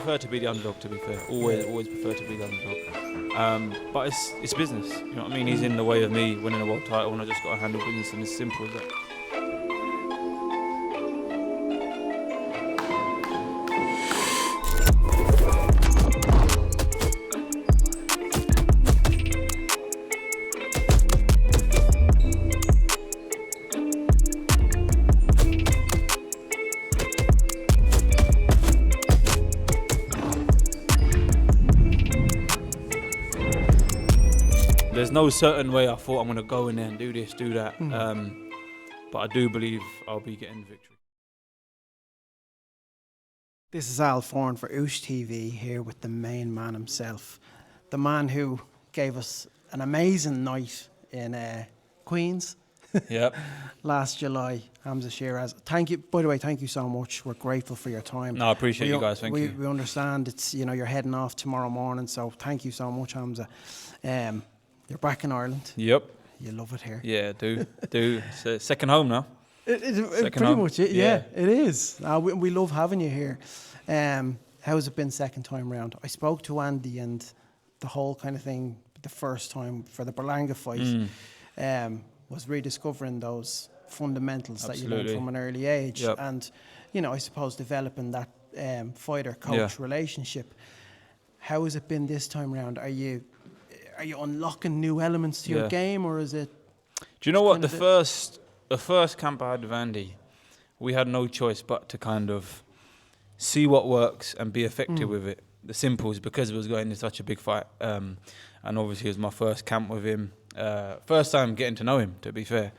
prefer to be the underdog, to be fair. Always prefer to be the underdog. But it's business. You know what I mean? He's in the way of me winning a world title, and I just got to handle business, and it's simple as that. There's no certain way I thought I'm going to go in there and do this, do that. But I do believe I'll be getting the victory. This is Al Foran for Oosh TV, here with the main man himself. The man who gave us an amazing night in Queens Yep. last July, Hamzah Sheeraz. Thank you, by the way, thank you so much. We're grateful for your time. No, I appreciate you guys, thank you. We understand it's, you're heading off tomorrow morning, so thank you so much, Hamzah. You're back in Ireland. Yep. You love it here. Yeah, do. It's second home now. It pretty much it. Yeah, it is. We love having you here. How's it been second time round? I spoke to Andy, and the whole kind of thing the first time for the Berlanga fight was rediscovering those fundamentals that you learned from an early age, and I suppose developing that fighter-coach relationship. How has it been this time round? Are you unlocking new elements to your game, or is it? Do you know what? The first camp I had with Andy, we had no choice but to kind of see what works and be effective with it. The simples, because it was going into such a big fight, and obviously it was my first camp with him, first time getting to know him, to be fair.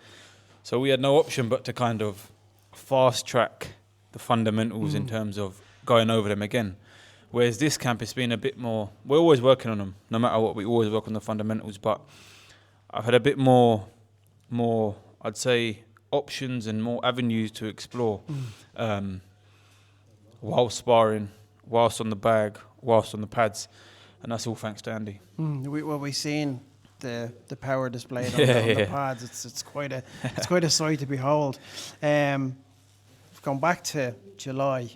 So we had no option but to kind of fast track the fundamentals in terms of going over them again. Whereas this camp, it's been a bit more, we're always working on them, no matter what, we always work on the fundamentals, but I've had a bit more, I'd say, options and more avenues to explore whilst sparring, whilst on the bag, whilst on the pads, and that's all thanks to Andy. We've seen the power displayed on the pads. It's quite a sight to behold. Going back to July,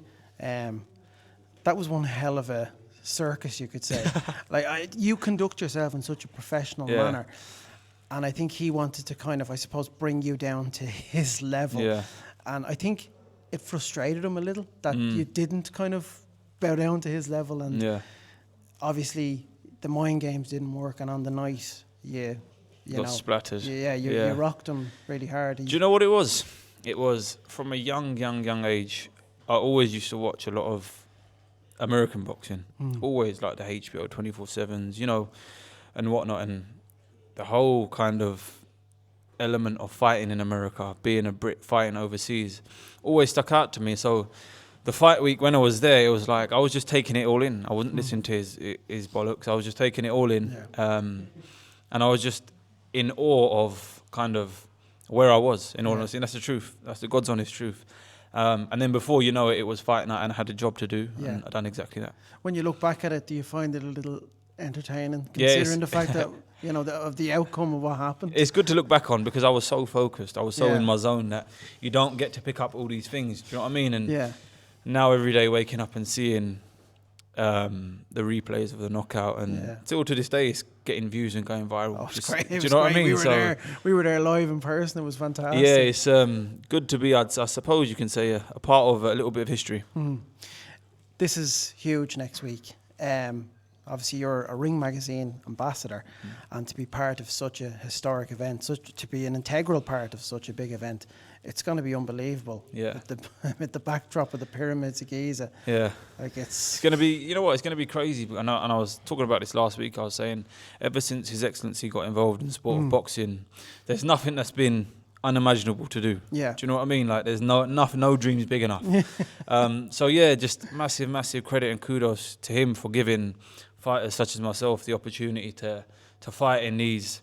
that was one hell of a circus, you could say. You conduct yourself in such a professional manner, and I think he wanted to kind of, I suppose, bring you down to his level. Yeah. And I think it frustrated him a little that you didn't kind of bow down to his level, and obviously the mind games didn't work, and on the night you got splattered. You rocked him really hard. Do you know what it was? It was from a young age. I always used to watch a lot of American boxing, always like the HBO 24/7s, and whatnot, and the whole kind of element of fighting in America, being a Brit fighting overseas, always stuck out to me. So the fight week when I was there, it was like I was just taking it all in. I wasn't listening to his bollocks. I was just taking it all in, and I was just in awe of kind of where I was. In all honesty, and that's the truth. That's the God's honest truth. And then before you know it, it was fight night, and I had a job to do, and I done exactly that. When you look back at it, do you find it a little entertaining, considering the fact that of the outcome of what happened? It's good to look back on, because I was so focused, I was so in my zone that you don't get to pick up all these things. Do you know what I mean? And now every day waking up and seeing the replays of the knockout, and still to this day it's getting views and going viral. Oh, it's great. Do you know what I mean? We were there live in person. It was fantastic. Yeah, it's good to be, I suppose you can say, a part of a little bit of history. This is huge next week. Obviously you're a Ring Magazine ambassador, and to be part of such a historic event, to be an integral part of such a big event, it's going to be unbelievable. Yeah. With the backdrop of the pyramids of Giza. Yeah. It's going to be, it's going to be crazy. And I was talking about this last week. I was saying, ever since His Excellency got involved in the sport of boxing, there's nothing that's been unimaginable to do. Yeah. Do you know what I mean? Like, there's no dreams big enough. Just massive credit and kudos to him for giving fighters such as myself the opportunity to fight in these,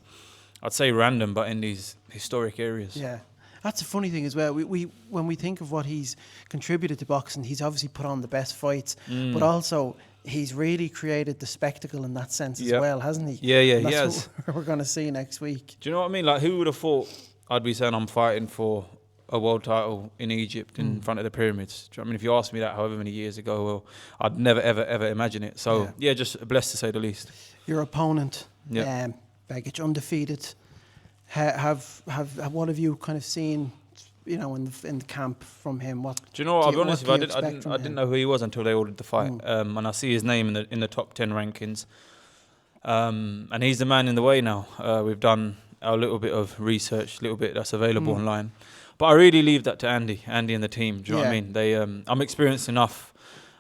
I'd say random, but in these historic areas. Yeah. That's a funny thing as well. We when we think of what he's contributed to boxing, he's obviously put on the best fights, but also he's really created the spectacle in that sense as well, hasn't he? Yeah, he has. What we're going to see next week. Do you know what I mean? Like, who would have thought I'd be saying I'm fighting for a world title in Egypt in front of the pyramids. Do you know what I mean? If you asked me that however many years ago, well, I'd never, ever imagine it. So, just blessed to say the least. Your opponent, Begic, undefeated. What have you kind of seen, in the camp from him? What do you know? I'll be honest with you, I didn't know who he was until they ordered the fight. And I see his name in the top 10 rankings. And he's the man in the way now. We've done a little bit of research, a little bit that's available online. But I really leave that to Andy and the team. Do you know what I mean? They, I'm experienced enough.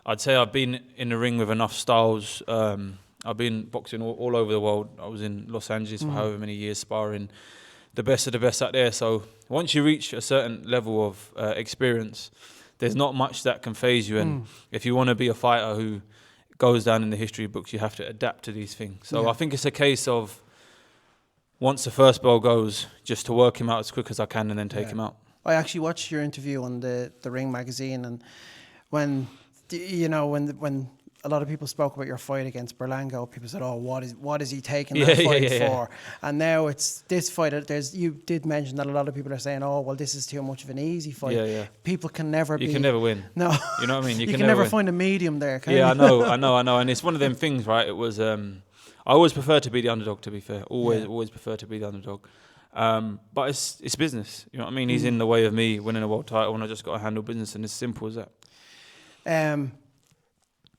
I'd say I've been in the ring with enough styles. I've been boxing all over the world. I was in Los Angeles for however many years, sparring the best of the best out there. So once you reach a certain level of experience, there's not much that can phase you. And if you want to be a fighter who goes down in the history books, you have to adapt to these things. So I think it's a case of, once the first bell goes, just to work him out as quick as I can and then take him out. I actually watched your interview on the Ring magazine, and when a lot of people spoke about your fight against Berlango, people said, "Oh, what is he taking that fight for?" And now it's this fight. You did mention that a lot of people are saying, "Oh, well, this is too much of an easy fight." People can never. You can never win. No, you know what I mean. You can never find a medium there. Can you? I know, and it's one of them things, right? It was. I always prefer to be the underdog. To be fair, always prefer to be the underdog. But it's business. You know what I mean? He's in the way of me winning a world title, and I just got to handle business, and it's simple as that.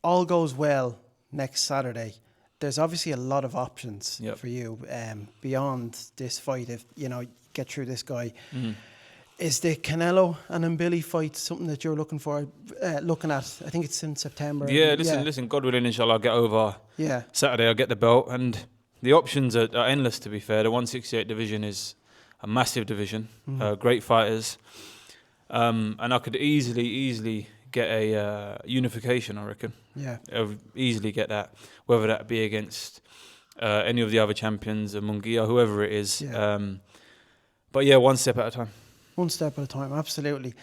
All goes well next Saturday. There's obviously a lot of options for you beyond this fight. If get through this guy, is the Canelo and Mbili fight something that you're looking at? I think it's in September. Listen. God willing, inshallah, I'll get over. Saturday, I'll get the belt, and the options are endless. To be fair, the 168 division is a massive division. Great fighters, and I could easily get a unification, I reckon. I'll easily get that, whether that be against any of the other champions, Munguia, whoever it is. But one step at a time. One step at a time, absolutely.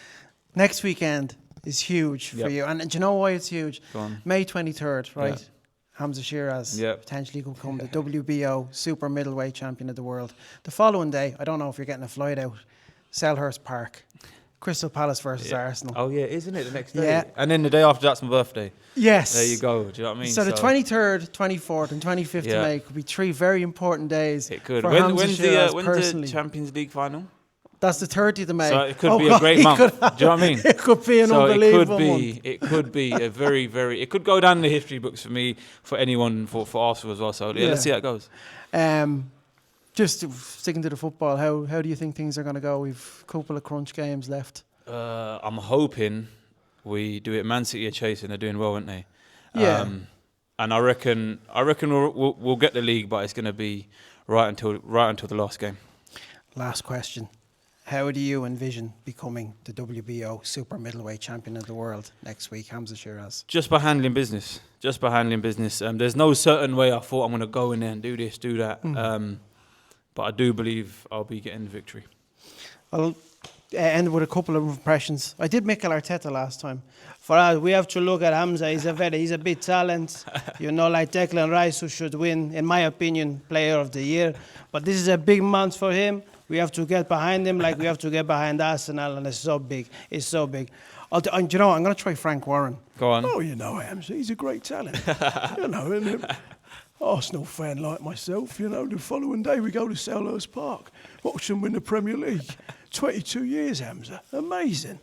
Next weekend is huge for you. And do you know why it's huge? May 23rd, right? Hamzah Sheeraz potentially could become the WBO super middleweight champion of the world. The following day, I don't know if you're getting a flight out, Selhurst Park. Crystal Palace versus Arsenal. Oh, isn't it the next day? Yeah. And then the day after that's my birthday. Yes. There you go. Do you know what I mean? So the 23rd, 24th and 25th of May could be 3 very important days. It could. For When's the Champions League final? That's the 30th of May. So it could be a great month. Do you know what I mean? It could be an unbelievable month. It could be a very, very... It could go down in the history books for me, for anyone, for Arsenal as well. So let's see how it goes. Just sticking to the football, how do you think things are going to go? We've a couple of crunch games left. I'm hoping we do it. Man City are chasing; they're doing well, aren't they? And I reckon we'll get the league, but it's going to be right until the last game. Last question: how do you envision becoming the WBO super middleweight champion of the world next week, Hamzah Sheeraz? Just by handling business. There's no certain way I thought I'm going to go in there and do this, do that. But I do believe I'll be getting the victory. Well. End with a couple of impressions. I did Mikel Arteta last time. For us, we have to look at Hamzah. He's a big talent. Like Declan Rice, who should win, in my opinion, Player of the Year. But this is a big month for him. We have to get behind him like we have to get behind Arsenal, and it's so big. I'm going to try Frank Warren. Go on. Oh, Hamzah, he's a great talent. And Arsenal fan like myself, the following day we go to Selhurst Park, watch them win the Premier League. 22 years, Hamzah. Amazing.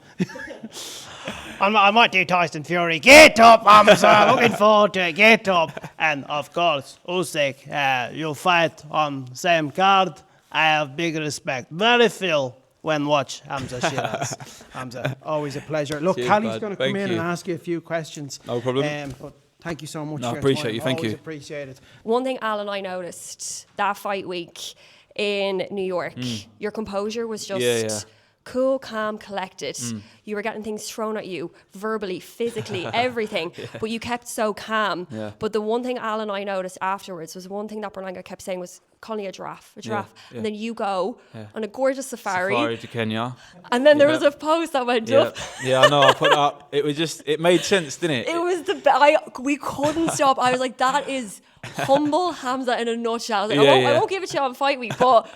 I might do Tyson Fury. Get up, Hamzah. Looking forward to it. Get up. And, of course, Usyk, you'll fight on same card. I have big respect. Very Phil when watch Hamzah Sheeraz. Hamzah, always a pleasure. Look, Callie's going to come in and ask you a few questions. No problem. But thank you so much. I appreciate you. Thank you. Appreciate it. One thing, Alan, I noticed that fight week in New York, your composure was just cool, calm, collected. You were getting things thrown at you verbally, physically, everything, but you kept so calm. But the one thing Alan and I noticed afterwards was one thing that Berlanga kept saying was calling a giraffe. And then you go on a gorgeous safari to Kenya, and then there was a post that went up. I know, I put it up. It made sense, didn't it? It was we couldn't stop. I was like, that is humble Hamzah in a nutshell. I won't give it to you on fight week, but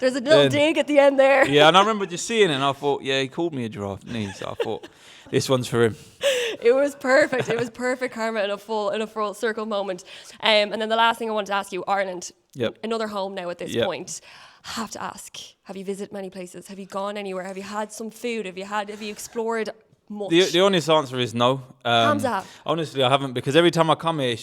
There's a little dig at the end there. Yeah, and I remember just seeing it, and I thought, yeah, he called me a giraffe, didn't he? So I thought, this one's for him. It was perfect. It was perfect karma in a full circle moment. And then the last thing I wanted to ask you, Ireland, another home now at this point. Have to ask, have you visited many places? Have you gone anywhere? Have you had some food? Have you explored much? The honest answer is no. Hamzah. Honestly, I haven't, because every time I come here,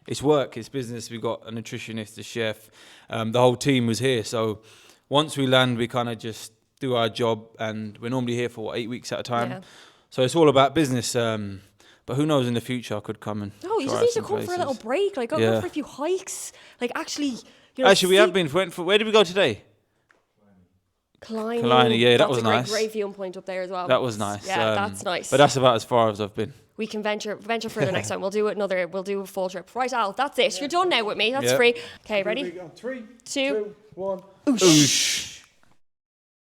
it's work, it's business. We've got a nutritionist, a chef. The whole team was here. So once we land, we kind of just do our job, and we're normally here for 8 weeks at a time. Yeah. So it's all about business. But who knows, in the future I could come and you just need to come for a little break, like go for a few hikes, like actually. Actually, we have been. Where did we go today? Kleiny, yeah, that was nice. That's a great viewing point up there as well. That was nice. Yeah, that's nice. But that's about as far as I've been. We can venture further next time. We'll do a full trip. Right, Al, that's it. You're done now with me. That's free. Okay, ready? 3, 2, 1. Oosh.